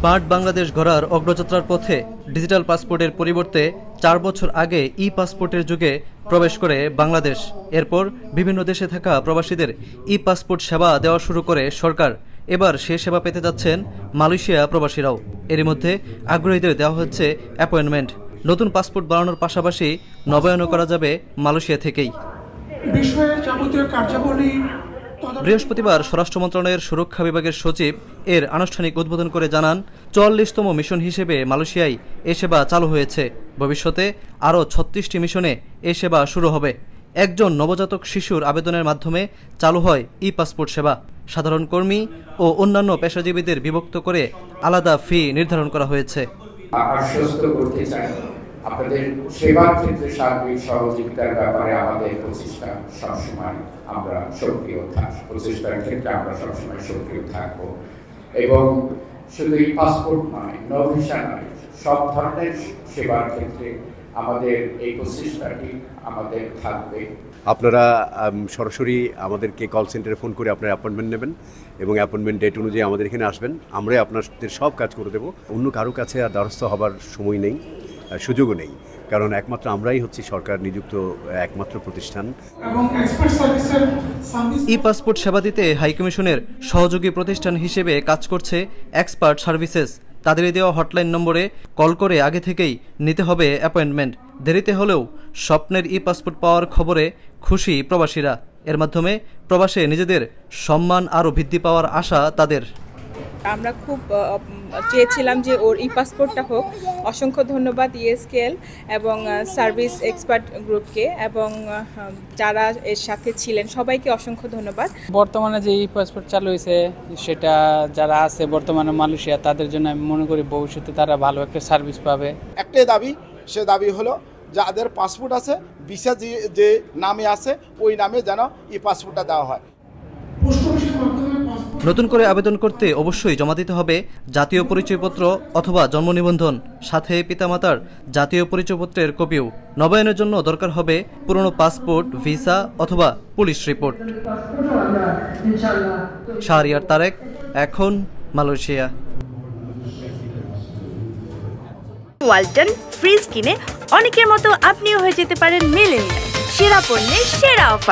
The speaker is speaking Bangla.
স্মার্ট বাংলাদেশ গড়ার অগ্রযাত্রার পথে ডিজিটাল পাসপোর্টের পরিবর্তে ৪ বছর আগে ই পাসপোর্টের যুগে প্রবেশ করে বাংলাদেশ। এরপর বিভিন্ন দেশে থাকা প্রবাসীদের ই পাসপোর্ট সেবা দেওয়া শুরু করে সরকার। এবার সে সেবা পেতে যাচ্ছেন মালয়েশিয়া প্রবাসীরাও। এরই মধ্যে আগ্রহীদের দেওয়া হচ্ছে অ্যাপয়েন্টমেন্ট। নতুন পাসপোর্ট বানানোর পাশাপাশি নবায়নও করা যাবে মালয়েশিয়া থেকেই। বৃহস্পতিবার স্বরাষ্ট্র মন্ত্রণালয়ের সুরক্ষা বিভাগের সচিব এর আনুষ্ঠানিক উদ্বোধন করে জানান, ৪৪তম মিশন হিসেবে মালয়েশিয়ায় এ সেবা চালু হয়েছে। ভবিষ্যতে আরও ৩৬টি মিশনে এ সেবা শুরু হবে। একজন নবজাতক শিশুর আবেদনের মাধ্যমে চালু হয় ই পাসপোর্ট সেবা। সাধারণ কর্মী ও অন্যান্য পেশাজীবীদের বিভক্ত করে আলাদা ফি নির্ধারণ করা হয়েছে। আপনাদের সেবার ক্ষেত্রে সার্বিক সহযোগিতার ব্যাপারে আমাদের প্রচেষ্টা সবসময় আমরা সক্রিয় থাকবো, প্রচেষ্টার ক্ষেত্রে আমরা সবসময় সক্রিয় থাকবো। এবং শুধু এই পাসপোর্ট নয়, নো ভিসা নয়, সব ধরনের সেবার ক্ষেত্রে আমাদের এই প্রচেষ্টাটি আমাদের থাকবে। আপনারা সরাসরি আমাদেরকে কল সেন্টারে ফোন করে আপনার অ্যাপয়েন্টমেন্ট নেবেন এবং অ্যাপয়েন্টমেন্ট ডেট অনুযায়ী আমাদের এখানে আসবেন। আমরাই আপনাদের সব কাজ করে দেবো। অন্য কারো কাছে আর দ্বারস্থ হবার সময় নেই, সুযোগও নেই, কারণ একমাত্র আমরাই হচ্ছি সরকার নিযুক্ত একমাত্র প্রতিষ্ঠান। ই পাসপোর্ট সেবা দিতে হাইকমিশনের সহযোগী প্রতিষ্ঠান হিসেবে কাজ করছে এক্সপার্ট সার্ভিসেস। তাদের দেওয়া হটলাইন নম্বরে কল করে আগে থেকেই নিতে হবে অ্যাপয়েন্টমেন্ট। দেরিতে হলেও স্বপ্নের ই পাসপোর্ট পাওয়ার খবরে খুশি প্রবাসীরা। এর মাধ্যমে প্রবাসে নিজেদের সম্মান আরও বৃদ্ধি পাওয়ার আশা তাদের। আমরা খুব চেয়েছিলাম যে ওর ই পাসপোর্টটা হোক। অসংখ্য ধন্যবাদ ইএসকেএল এবং সার্ভিস এক্সপার্ট গ্রুপকে এবং যারা এর সাথে ছিলেন সবাইকে অসংখ্য ধন্যবাদ। বর্তমানে যে ই পাসপোর্ট চালু হয়েছে সেটা যারা আছে বর্তমানে মালয়েশিয়া, তাদের জন্য আমি মনে করি ভবিষ্যতে তারা ভালো একটা সার্ভিস পাবে। একটাই দাবি, সে দাবি হলো যাদের পাসপোর্ট আছে, ভিসা যে নামে আছে ওই নামে যেন ই পাসপোর্টটা দেওয়া হয়। নতুন করে আবেদন করতে অবশ্যই জমা দিতে হবে জাতীয় পরিচয়পত্র অথবা জন্ম নিবন্ধন, সাথে পিতামাতার জাতীয় পরিচয়পত্রের কপিও। নবায়নের জন্য দরকার হবে পুরনো পাসপোর্ট, ভিসা অথবা পুলিশ রিপোর্ট। শাহরিয়ার তারেক, এখন মালয়েশিয়া। ওয়ালটন ফ্রিজ কিনে অনেকের মতো আপনিও হয়ে যেতে পারেন মিলেনিয়াল। সেরা পণ্যের সেরা অফার।